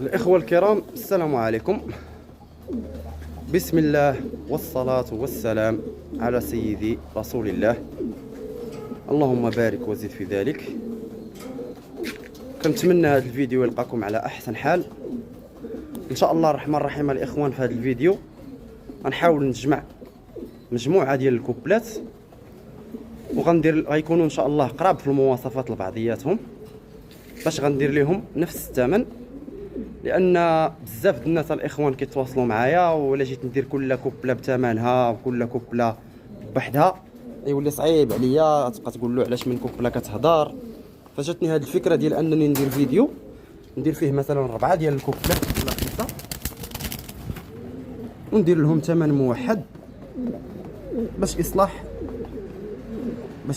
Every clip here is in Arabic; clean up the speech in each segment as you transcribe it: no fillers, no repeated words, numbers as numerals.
الإخوة الكرام، السلام عليكم. بسم الله والصلاة والسلام على سيدي رسول الله. اللهم بارك وزد في ذلك. كنتمنى هذا الفيديو يلقاكم على أحسن حال إن شاء الله الرحمن الرحيم. الإخوان، في هذا الفيديو غنحاول نجمع مجموعة ديال الكوبلات، غيكونوا إن شاء الله قراب في المواصفات لبعضياتهم، باش غندير لهم نفس الثمن، لان بزاف د الناس الاخوان كيتواصلوا معايا، ولا جيت ندير كل كوبله بثمنها وكل كوبله بوحدها يولي صعيب عليا. تبقى تقول له علاش من كوبله كتهضر. فجاتني هذه الفكره ديال انني ندير فيديو ندير فيه مثلا 4 ديال الكوبلات ولا 5، وندير لهم ثمن موحد باش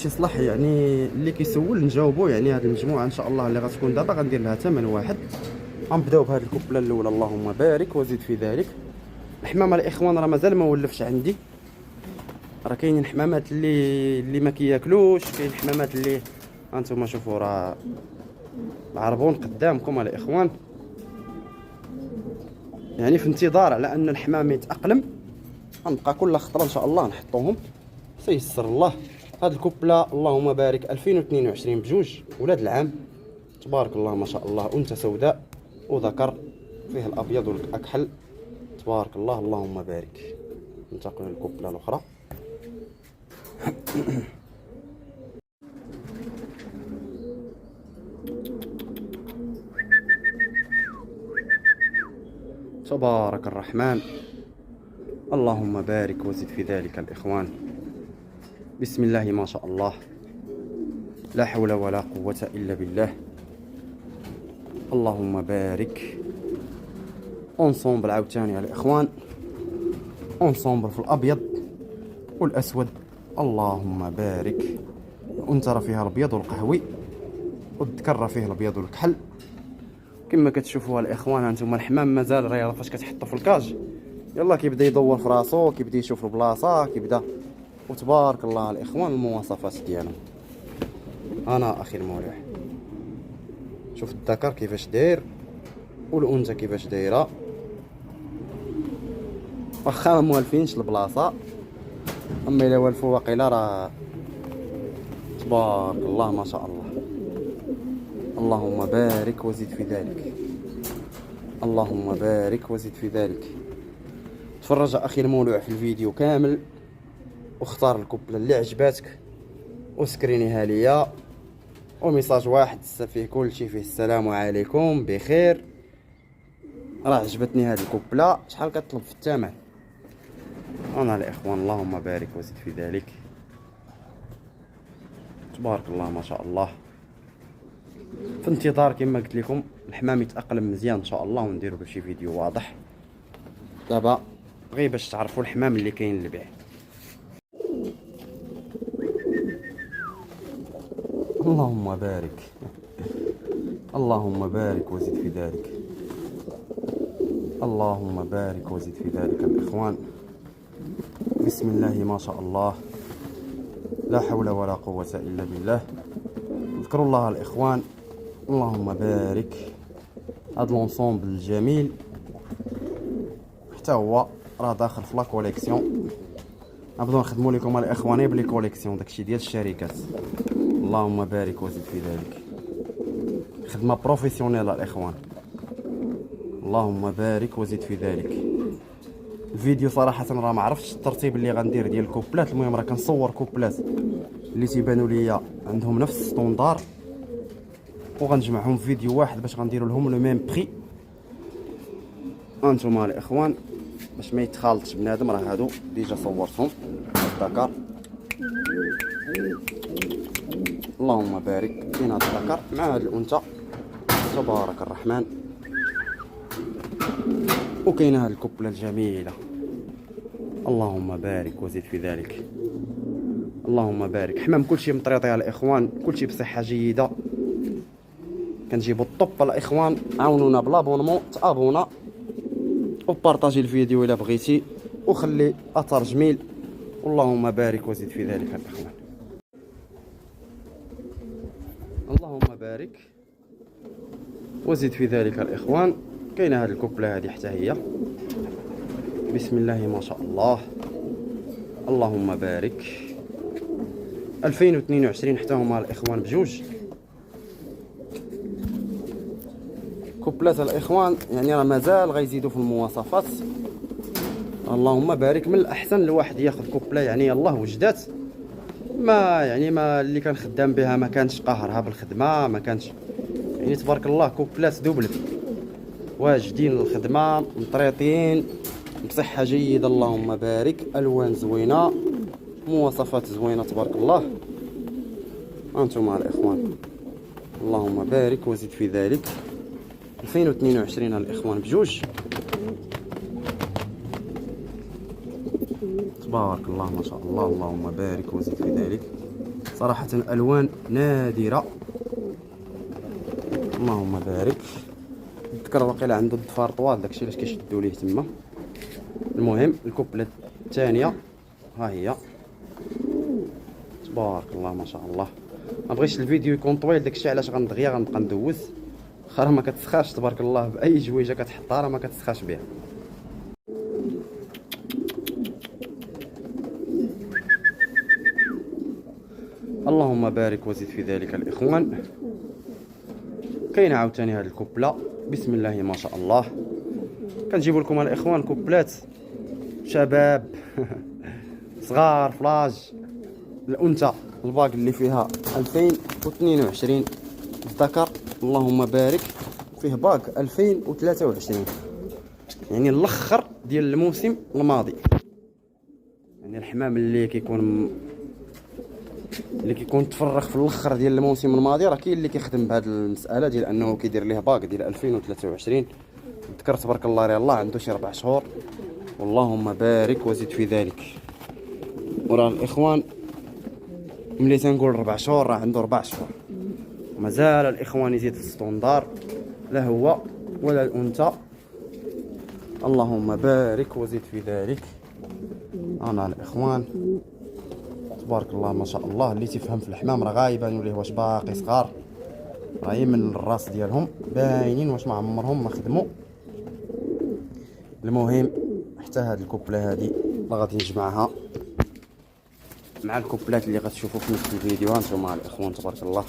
يصلح يعني اللي كيسول نجاوبو. يعني هذه المجموعه ان شاء الله اللي غتكون دابا غندير لها ثمن واحد. غنبداو بهذه الكوبله الاولى، اللهم بارك وزيد في ذلك. الحمامه الاخوان راه مازال ما ولفش عندي، راه كاينين حمامات اللي ما كياكلوش، كاين حمامات اللي هانتوما شوفوا راه العربون قدامكم الاخوان. يعني في انتظار على ان الحمام يتاقلم، غنبقى كل خطره ان شاء الله نحطوهم سيسر الله. هذه الكوبله اللهم بارك 2022 بجوج، ولاد العام، تبارك الله ما شاء الله، انثى سوداء وذكر فيه الابيض والاكحل، تبارك الله اللهم بارك. ننتقل للكوبله الاخرى. تبارك الرحمن، اللهم بارك وزد في ذلك الاخوان. بسم الله ما شاء الله، لا حول ولا قوة الا بالله. اللهم بارك. اونصومبل عاوتاني يا الاخوان، اونصومبل في الابيض والاسود، اللهم بارك. الانثى راه فيها الابيض والقهوي، والذكر راه فيه الابيض والكحل. كما كتشوفوا الاخوان، هانتوما الحمام مازال غير فاش كتحطو في الكاج يلا كيبدا يدور في راسو، كيبدا يشوف البلاصه، كيبدا. وتبارك الله الاخوان المواصفات ديالهم. انا اخي المولح، شوف الذكر كيفاش داير والانثى كيفاش دايره، واخا ما موالفينش البلاصه، اما الا والفوا واقيلا راه تبارك الله ما شاء الله. اللهم بارك وزد في ذلك، اللهم بارك وزد في ذلك. تفرج اخي المولوع في الفيديو كامل، واختار الكوبله اللي عجباتك وسكرينيها ليا، وميساج واحد فيه كلشي، فيه السلام عليكم بخير، راه عجبتني هذه الكوبله، شحال كطلب في الثمن؟ انا الاخوان اللهم بارك وزد في ذلك، تبارك الله ما شاء الله. في انتظار كما قلت لكم الحمام يتاقلم مزيان ان شاء الله، ونديروا له شي فيديو واضح. دابا غير باش تعرفوا الحمام اللي كاين للبيع. اللهم بارك، اللهم بارك وزد في ذلك، اللهم بارك وزد في ذلك الاخوان. بسم الله ما شاء الله، لا حول ولا قوة الا بالله. اذكروا الله الاخوان، اللهم بارك. هذا لونسومبل الجميل حتى هو راه داخل في لا كوليكسيون. نبداو نخدموا لكم الاخوان بلي كوليكسيون، داكشي ديال الشركات. اللهم بارك وزد في ذلك، خدمه بروفيسيونيل الاخوان. اللهم بارك وزد في ذلك. الفيديو صراحه راه ما عرفتش الترتيب اللي غندير ديال الكوبلات، المهم راه كنصور كوبلات اللي تيبانوا ليا عندهم نفس الستوندار، وغنجمعهم في فيديو واحد باش غنديروا لهم لو ميم بري. انتما الاخوان باش ما يتخالطش بنادم، راه هادو ديجا صورتهم الذكر. اللهم بارك. كاين هذا الذكر مع هذا الانثى، تبارك الرحمن. وكاين هذه الكوبله الجميله، اللهم بارك وزد في ذلك، اللهم بارك. حمام كلشي مطريط يا الاخوان، كلشي بصحه جيده. كنجيبوا الطب الاخوان. عاونونا بلابونمون، تابونا وبارطاجي الفيديو الا بغيتي، وخلي اثر جميل. اللهم بارك وزد في ذلك الاخوان، اللهم بارك وزد في ذلك الاخوان. كاينه هاد الكوبله هادي حتى هي، بسم الله ما شاء الله، اللهم بارك. 2022 حتى هما الاخوان بجوج كوبلات الاخوان، يعني راه مازال غيزيدوا في المواصفات. اللهم بارك. من الاحسن الواحد ياخذ كوبله يعني يلاه وجدات، ما يعني ما اللي كان خدام بها ما كانش قاهرها بالخدمه، ما كانش يعني تبارك الله كوبلات دوبلت واجدين للخدمه، مطريطين بصحه جيده، اللهم بارك. الوان زوينه، مواصفات زوينه تبارك الله. انتم الاخوان اللهم بارك وزد في ذلك. 2022 الاخوان بجوج، تبارك الله ما شاء الله، اللهم بارك وزد في ذلك. صراحة الألوان نادرة، اللهم بارك. نذكر واقيلا عنده الضفار طوال، داكشي علاش كيشدو ليه تما. المهم الكوبلة الثانية ها هي، تبارك الله ما شاء الله. ما بغيتش الفيديو يكون طويل، داكشي علاش غندغيا غنبقى ندوز، واخا راه ما كتسخاش تبارك الله بأي جويجة كتحطها، راه ما كتسخاش بها. اللهم بارك وزد في ذلك الاخوان. كاينه عاوتاني هاد الكوبله، بسم الله ما شاء الله. كنجيب لكم الاخوان كوبلات شباب صغار فلاج. الانثى الباق اللي فيها 2022 الذكر اللهم بارك فيه باق 2023، يعني الاخر ديال الموسم الماضي. يعني الحمام اللي كيكون تفرغ في الاخر ديال الموسم الماضي، راه كاين اللي كيخدم بهذه المساله ديال انه كيدير ليه باك ديال 2023. ذكر تبارك الله راه الله عنده شي 4 شهور، اللهم بارك وزد في ذلك. وراه الاخوان ملي تنقول 4 شهور راه عنده 4 شهور، مازال الاخوان يزيد في الستوندار، لا هو ولا الانثى. اللهم بارك وزد في ذلك. انا الاخوان تبارك الله ما شاء الله. اللي تفهم في الحمام راه غايبانوا ليه واش باقي صغار، راهي من الراس ديالهم باينين واش ما عمرهم ما خدموا. المهم حتى هاد الكوبله هادي راه غادي نجمعها مع الكوبلات اللي غتشوفوا في نفس الفيديو. هانتوما الاخوان تبارك الله،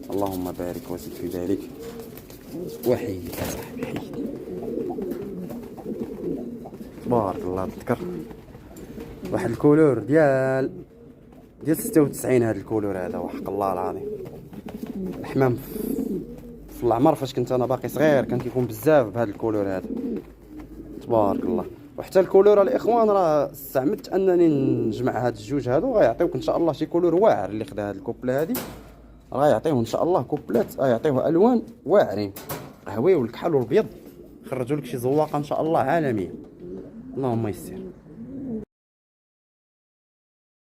اللهم بارك وزد في ذلك. وحيد يا صاحبي حيد، تبارك الله. تذكر واحد الكولور ديال 96، هاد الكولور هذا وحق الله العظيم. الحمام في العمر فاش كنت انا باقي صغير كان كيكون بزاف بهاد الكولور هذا، تبارك الله. وحتى الكولور الاخوان راه استعملت انني نجمع هاد الجوج هادو، غيعطيوك ان شاء الله شي كولور واعر. اللي خدا هاد الكوبله هادي راه يعطيوه ان شاء الله كوبلات، يعطيوه الوان واعرين، قهوي والكحل والابيض، خرجوا لك شي زواقه ان شاء الله عالميه. اللهم يسر.